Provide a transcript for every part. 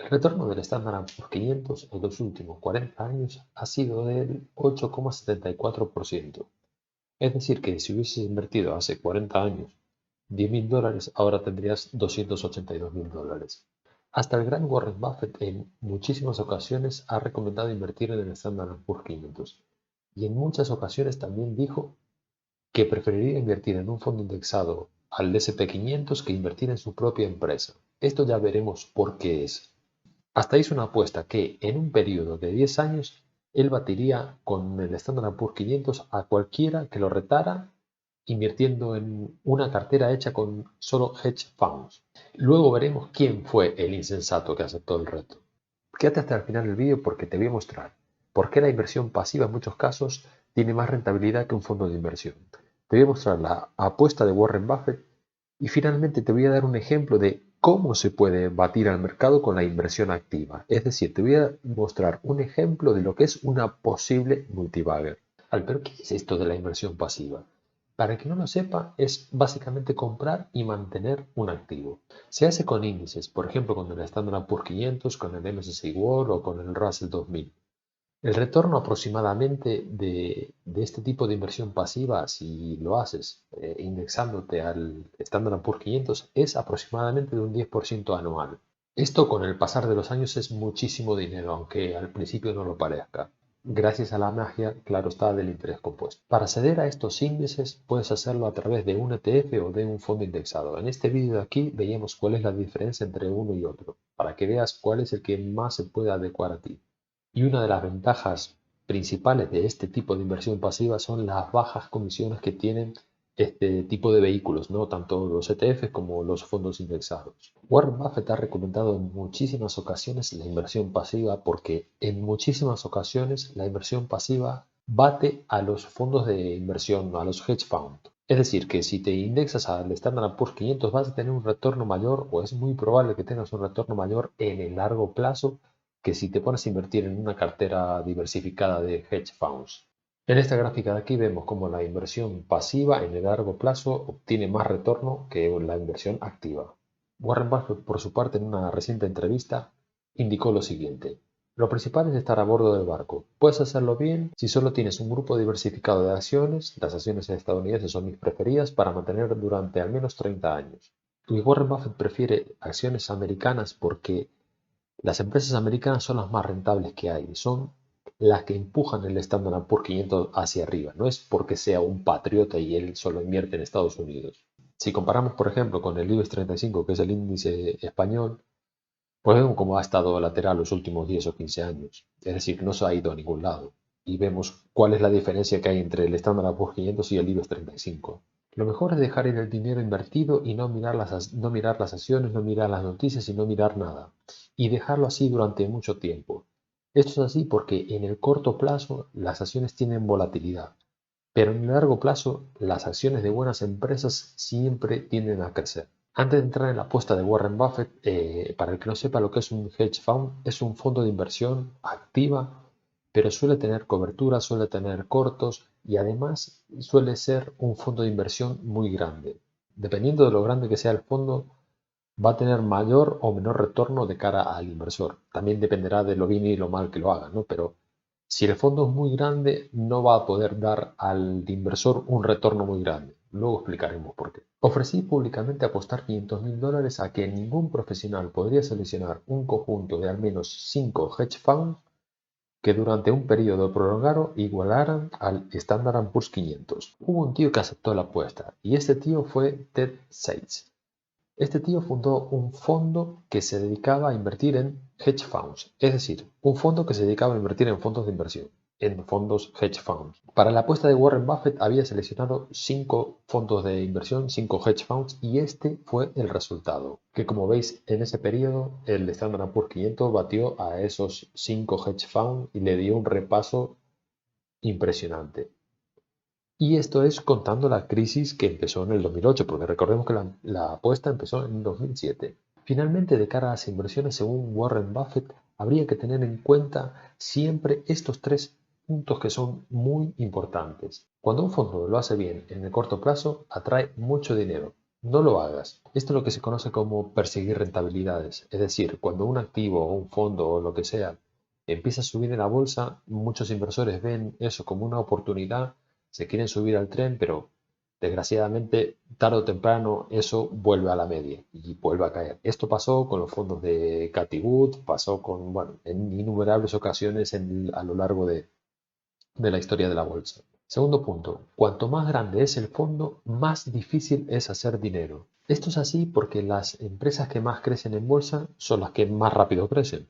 El retorno del Standard Poor's 500 en los últimos 40 años ha sido del 8,74%. Es decir, que si hubieses invertido hace 40 años $10.000, ahora tendrías $282.000. Hasta el gran Warren Buffett en muchísimas ocasiones ha recomendado invertir en el Standard Poor's 500 y en muchas ocasiones también dijo que preferiría invertir en un fondo indexado al S&P 500 que invertir en su propia empresa. Esto ya veremos por qué es. Hasta hizo una apuesta que en un periodo de 10 años él batiría con el Standard Poor's 500 a cualquiera que lo retara invirtiendo en una cartera hecha con solo hedge funds. Luego veremos quién fue el insensato que aceptó el reto. Quédate hasta el final del vídeo porque te voy a mostrar por qué la inversión pasiva en muchos casos tiene más rentabilidad que un fondo de inversión. Te voy a mostrar la apuesta de Warren Buffett y finalmente te voy a dar un ejemplo de cómo se puede batir al mercado con la inversión activa. Es decir, te voy a mostrar un ejemplo de lo que es una posible multibagger. Pero ¿qué es esto de la inversión pasiva? Para el que no lo sepa, es básicamente comprar y mantener un activo. Se hace con índices, por ejemplo con el Standard Poor's 500, con el MSCI World o con el Russell 2000. El retorno aproximadamente de este tipo de inversión pasiva, si lo haces indexándote al Standard Poor's 500, es aproximadamente de un 10% anual. Esto con el pasar de los años es muchísimo dinero, aunque al principio no lo parezca. Gracias a la magia, claro está, del interés compuesto. Para acceder a estos índices puedes hacerlo a través de un ETF o de un fondo indexado. En este vídeo de aquí veíamos cuál es la diferencia entre uno y otro, para que veas cuál es el que más se puede adecuar a ti. Y una de las ventajas principales de este tipo de inversión pasiva son las bajas comisiones que tienen este tipo de vehículos, ¿no? Tanto los ETFs como los fondos indexados. Warren Buffett ha recomendado en muchísimas ocasiones la inversión pasiva porque en muchísimas ocasiones la inversión pasiva bate a los fondos de inversión, a los hedge funds. Es decir, que si te indexas al Standard Poor's 500 vas a tener un retorno mayor o es muy probable que tengas un retorno mayor en el largo plazo que si te pones a invertir en una cartera diversificada de hedge funds. En esta gráfica de aquí vemos cómo la inversión pasiva en el largo plazo obtiene más retorno que la inversión activa. Warren Buffett, por su parte, en una reciente entrevista, indicó lo siguiente. Lo principal es estar a bordo del barco. Puedes hacerlo bien si solo tienes un grupo diversificado de acciones. Las acciones estadounidenses son mis preferidas para mantener durante al menos 30 años. Y Warren Buffett prefiere acciones americanas porque las empresas americanas son las más rentables que hay, son las que empujan el Standard Poor's 500 hacia arriba. No es porque sea un patriota y él solo invierte en Estados Unidos. Si comparamos, por ejemplo, con el IBEX 35, que es el índice español, pues vemos cómo ha estado lateral los últimos 10 o 15 años. Es decir, no se ha ido a ningún lado. Y vemos cuál es la diferencia que hay entre el Standard Poor's 500 y el IBEX 35. Lo mejor es dejar ir el dinero invertido y no mirar las acciones, no mirar las noticias y no mirar nada. Y dejarlo así durante mucho tiempo. Esto es así porque en el corto plazo las acciones tienen volatilidad, pero en el largo plazo las acciones de buenas empresas siempre tienden a crecer. Antes de entrar en la apuesta de Warren Buffett, para el que no sepa lo que es un hedge fund, es un fondo de inversión activa, pero suele tener cobertura, suele tener cortos y además suele ser un fondo de inversión muy grande. Dependiendo de lo grande que sea el fondo, va a tener mayor o menor retorno de cara al inversor. También dependerá de lo bien y lo mal que lo haga, ¿no? Pero si el fondo es muy grande, no va a poder dar al inversor un retorno muy grande. Luego explicaremos por qué. Ofrecí públicamente apostar $500.000 a que ningún profesional podría seleccionar un conjunto de al menos 5 hedge funds que durante un periodo prolongado igualaran al Standard Poor's 500. Hubo un tío que aceptó la apuesta y este tío fue Ted Seitz. Este tío fundó un fondo que se dedicaba a invertir en hedge funds, es decir, un fondo que se dedicaba a invertir en fondos de inversión, en fondos hedge funds. Para la apuesta de Warren Buffett había seleccionado 5 fondos de inversión, 5 hedge funds, y este fue el resultado, que como veis en ese periodo el Standard Poor's 500 batió a esos 5 hedge funds y le dio un repaso impresionante. Y esto es contando la crisis que empezó en el 2008, porque recordemos que la apuesta empezó en 2007. Finalmente, de cara a las inversiones, según Warren Buffett, habría que tener en cuenta siempre estos 3 puntos que son muy importantes. Cuando un fondo lo hace bien en el corto plazo, atrae mucho dinero. No lo hagas. Esto es lo que se conoce como perseguir rentabilidades. Es decir, cuando un activo o un fondo o lo que sea empieza a subir en la bolsa, muchos inversores ven eso como una oportunidad, se quieren subir al tren, pero desgraciadamente tarde o temprano eso vuelve a la media y vuelve a caer. Esto pasó con los fondos de Cathie Wood, pasó con, bueno, en innumerables ocasiones a lo largo de la historia de la bolsa. Segundo punto, cuanto más grande es el fondo, más difícil es hacer dinero. Esto es así porque las empresas que más crecen en bolsa son las que más rápido crecen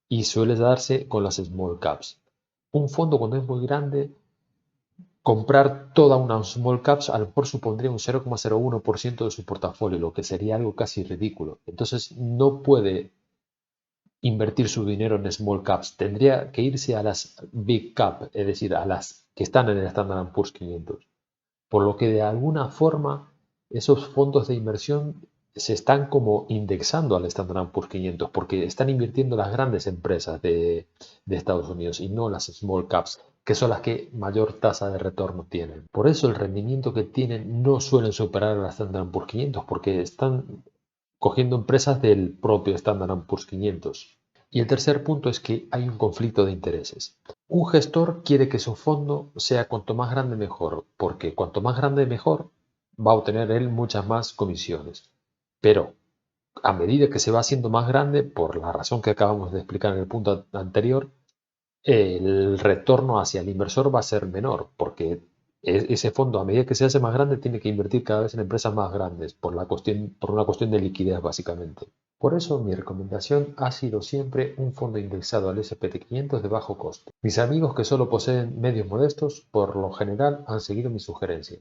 y suele darse con las small caps. Un fondo cuando es muy grande, comprar toda una small caps a lo mejor supondría un 0,01% de su portafolio, lo que sería algo casi ridículo. Entonces no puede invertir su dinero en small caps, tendría que irse a las big cap, es decir, a las que están en el Standard Poor's 500. Por lo que de alguna forma esos fondos de inversión se están como indexando al Standard Poor's 500 porque están invirtiendo las grandes empresas de Estados Unidos y no las small caps, que son las que mayor tasa de retorno tienen. Por eso el rendimiento que tienen no suelen superar al Standard Poor's 500 porque están cogiendo empresas del propio Standard Poor's 500. Y el tercer punto es que hay un conflicto de intereses. Un gestor quiere que su fondo sea cuanto más grande mejor, porque cuanto más grande mejor va a obtener él muchas más comisiones. Pero a medida que se va haciendo más grande, por la razón que acabamos de explicar en el punto anterior, el retorno hacia el inversor va a ser menor, porque ese fondo, a medida que se hace más grande, tiene que invertir cada vez en empresas más grandes, por una cuestión de liquidez, básicamente. Por eso, mi recomendación ha sido siempre un fondo indexado al S&P 500 de bajo coste. Mis amigos que solo poseen medios modestos, por lo general, han seguido mi sugerencia.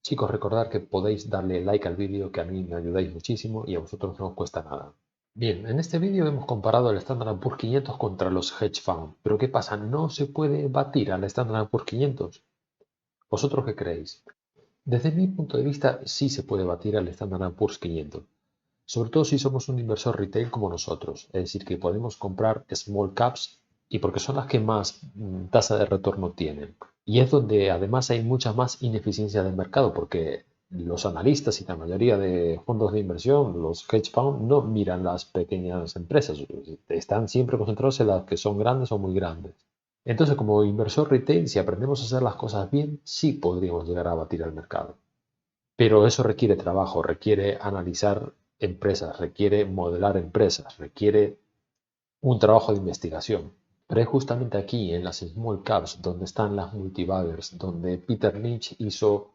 Chicos, recordad que podéis darle like al vídeo, que a mí me ayudáis muchísimo y a vosotros no os cuesta nada. Bien, en este vídeo hemos comparado el Standard Poor's 500 contra los hedge funds. Pero ¿qué pasa? ¿No se puede batir al Standard Poor's 500? ¿Vosotros qué creéis? Desde mi punto de vista, sí se puede batir al Standard Poor's 500. Sobre todo si somos un inversor retail como nosotros. Es decir, que podemos comprar small caps y porque son las que más tasa de retorno tienen. Y es donde además hay mucha más ineficiencia del mercado porque los analistas y la mayoría de fondos de inversión, los hedge funds, no miran las pequeñas empresas, están siempre concentrados en las que son grandes o muy grandes. Entonces, como inversor retail, si aprendemos a hacer las cosas bien, sí podríamos llegar a batir al mercado. Pero eso requiere trabajo, requiere analizar empresas, requiere modelar empresas, requiere un trabajo de investigación. Pero es justamente aquí, en las small caps, donde están las multibaggers, donde Peter Lynch hizo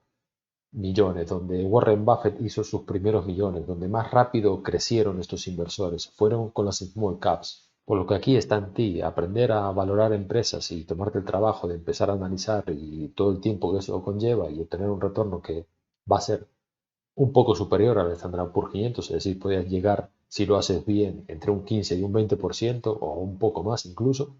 millones, donde Warren Buffett hizo sus primeros millones, donde más rápido crecieron estos inversores, fueron con las small caps. Por lo que aquí está en ti, aprender a valorar empresas y tomarte el trabajo de empezar a analizar y todo el tiempo que eso conlleva y obtener un retorno que va a ser un poco superior al Standard Poor's 500, es decir, puedes llegar, si lo haces bien, entre un 15 y un 20% o un poco más incluso.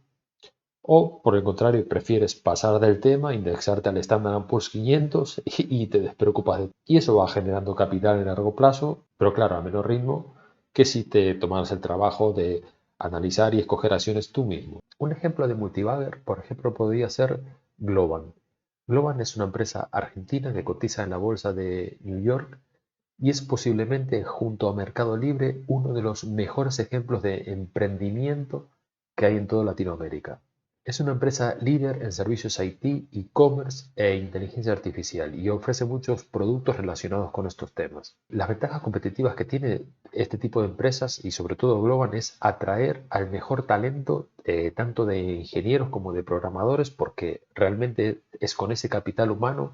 O, por el contrario, prefieres pasar del tema, indexarte al Standard Poor's 500 y te despreocupas de... Y eso va generando capital en largo plazo, pero claro, a menor ritmo que si te tomaras el trabajo de analizar y escoger acciones tú mismo. Un ejemplo de multibagger, por ejemplo, podría ser Globan. Globan es una empresa argentina que cotiza en la bolsa de New York y es posiblemente, junto a Mercado Libre, uno de los mejores ejemplos de emprendimiento que hay en toda Latinoamérica. Es una empresa líder en servicios IT, e-commerce e inteligencia artificial y ofrece muchos productos relacionados con estos temas. Las ventajas competitivas que tiene este tipo de empresas y sobre todo Globan es atraer al mejor talento, tanto de ingenieros como de programadores, porque realmente es con ese capital humano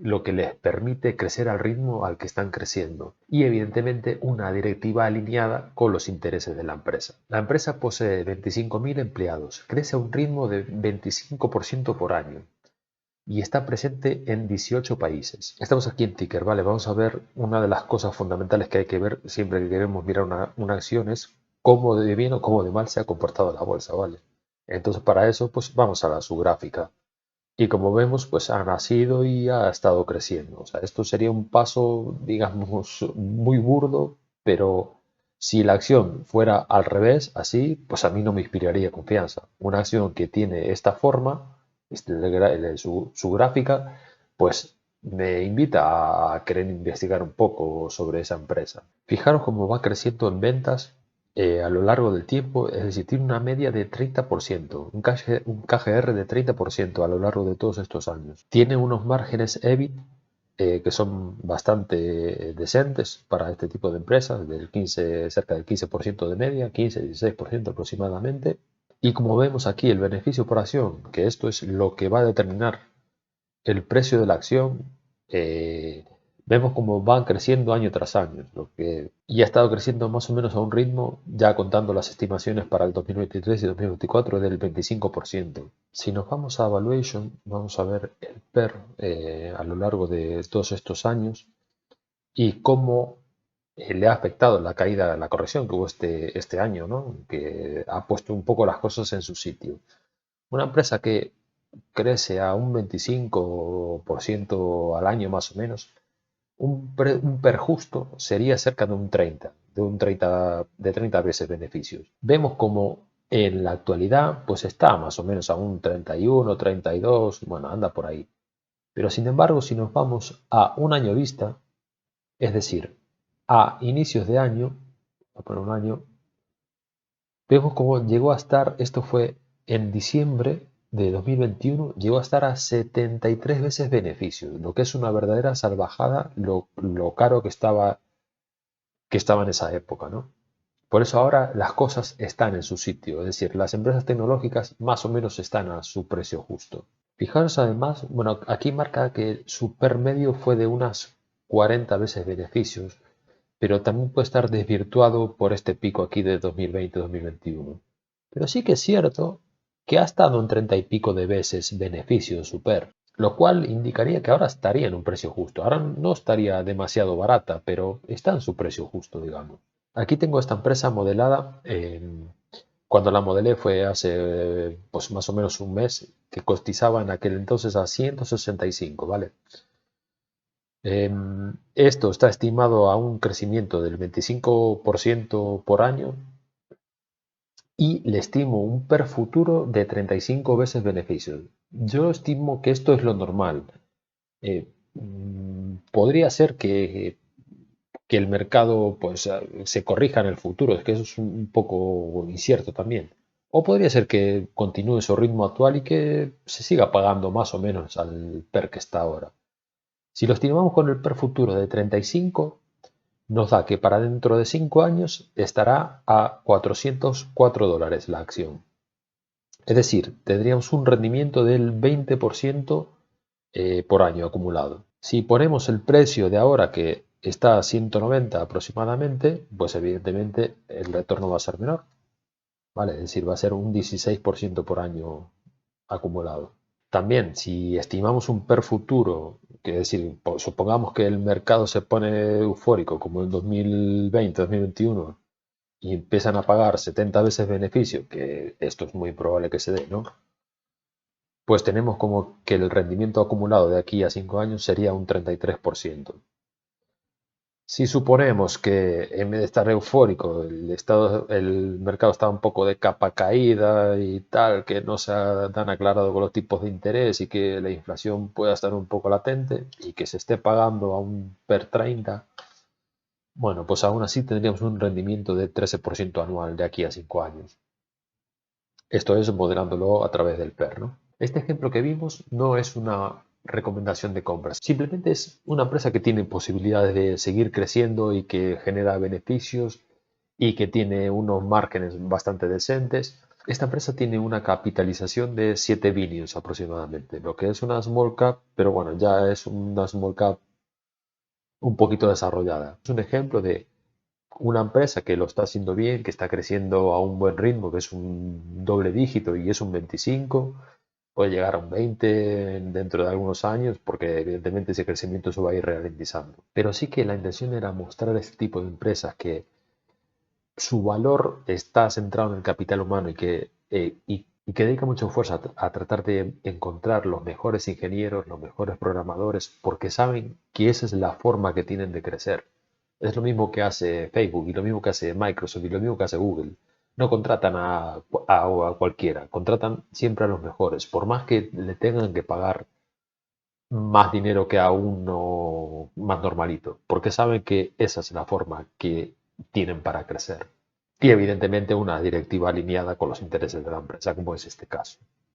lo que les permite crecer al ritmo al que están creciendo y evidentemente una directiva alineada con los intereses de la empresa. La empresa posee 25.000 empleados, crece a un ritmo de 25% por año y está presente en 18 países. Estamos aquí en Ticker, ¿vale? Vamos a ver una de las cosas fundamentales que hay que ver siempre que queremos mirar una acción es cómo de bien o cómo de mal se ha comportado la bolsa, ¿vale? Entonces para eso pues vamos a su gráfica. Y como vemos, pues ha nacido y ha estado creciendo. O sea, esto sería un paso, digamos, muy burdo, pero si la acción fuera al revés, así, pues a mí no me inspiraría confianza. Una acción que tiene esta forma, su gráfica, pues me invita a querer investigar un poco sobre esa empresa. Fijaros cómo va creciendo en ventas a lo largo del tiempo, es decir, tiene una media de 30%, un KGR de 30% a lo largo de todos estos años. Tiene unos márgenes EBIT que son bastante decentes para este tipo de empresas, cerca del 15% de media, 15-16% aproximadamente. Y como vemos aquí, el beneficio por acción, que esto es lo que va a determinar el precio de la acción, eh, vemos cómo van creciendo año tras año, y ha estado creciendo más o menos a un ritmo, ya contando las estimaciones para el 2023 y 2024, del 25%. Si nos vamos a Valuation, vamos a ver el PER a lo largo de todos estos años y cómo le ha afectado la caída, la corrección que hubo este año, ¿no? Que ha puesto un poco las cosas en su sitio. Una empresa que crece a un 25% al año más o menos, un PER justo sería cerca de de 30 veces beneficios. Vemos como en la actualidad pues está más o menos a un 31, 32, bueno, anda por ahí. Pero sin embargo, si nos vamos a un año vista, es decir, a inicios de año, a poner un año, vemos cómo llegó a estar, esto fue en diciembre de 2021, llegó a estar a 73 veces beneficios, lo que es una verdadera salvajada lo caro que estaba en esa época, ¿no? Por eso ahora las cosas están en su sitio, es decir, las empresas tecnológicas más o menos están a su precio justo. Fijaros además, bueno, aquí marca que su PER medio fue de unas 40 veces beneficios, pero también puede estar desvirtuado por este pico aquí de 2020-2021. Pero sí que es cierto que ha estado en 30 y pico de veces beneficio super, lo cual indicaría que ahora estaría en un precio justo. Ahora no estaría demasiado barata, pero está en su precio justo, digamos. Aquí tengo esta empresa modelada. Cuando la modelé fue hace pues más o menos un mes, que cotizaba en aquel entonces a 165, ¿vale? Esto está estimado a un crecimiento del 25% por año y le estimo un PER futuro de 35 veces beneficios. Yo estimo que esto es lo normal. Podría ser que el mercado pues, se corrija en el futuro, es que eso es un poco incierto también. O podría ser que continúe su ritmo actual y que se siga pagando más o menos al PER que está ahora. Si lo estimamos con el PER futuro de 35, nos da que para dentro de 5 años estará a $404 la acción. Es decir, tendríamos un rendimiento del 20% por año acumulado. Si ponemos el precio de ahora, que está a 190 aproximadamente, pues evidentemente el retorno va a ser menor, ¿vale? Es decir, va a ser un 16% por año acumulado. También, si estimamos un PER futuro, que es decir, supongamos que el mercado se pone eufórico como en 2020-2021 y empiezan a pagar 70 veces beneficio, que esto es muy probable que se dé, ¿no? Pues tenemos como que el rendimiento acumulado de aquí a 5 años sería un 33%. Si suponemos que en vez de estar eufórico, el mercado está un poco de capa caída y tal, que no se han aclarado con los tipos de interés y que la inflación pueda estar un poco latente y que se esté pagando a un PER 30, bueno, pues aún así tendríamos un rendimiento de 13% anual de aquí a 5 años. Esto es modelándolo a través del PER, ¿no? Este ejemplo que vimos no es una recomendación de compras, simplemente es una empresa que tiene posibilidades de seguir creciendo y que genera beneficios y que tiene unos márgenes bastante decentes. Esta empresa tiene una capitalización de 7 billions aproximadamente, lo que es una small cap, pero bueno, ya es una small cap un poquito desarrollada. Es un ejemplo de una empresa que lo está haciendo bien, que está creciendo a un buen ritmo, que es un doble dígito y es un 25, puede llegar a un 20 dentro de algunos años, porque evidentemente ese crecimiento se va a ir ralentizando. Pero sí que la intención era mostrar este tipo de empresas que su valor está centrado en el capital humano y que dedica mucho esfuerzo a tratar de encontrar los mejores ingenieros, los mejores programadores, porque saben que esa es la forma que tienen de crecer. Es lo mismo que hace Facebook y lo mismo que hace Microsoft y lo mismo que hace Google. No contratan a cualquiera, contratan siempre a los mejores, por más que le tengan que pagar más dinero que a uno más normalito, porque saben que esa es la forma que tienen para crecer. Y evidentemente una directiva alineada con los intereses de la empresa, como es este caso.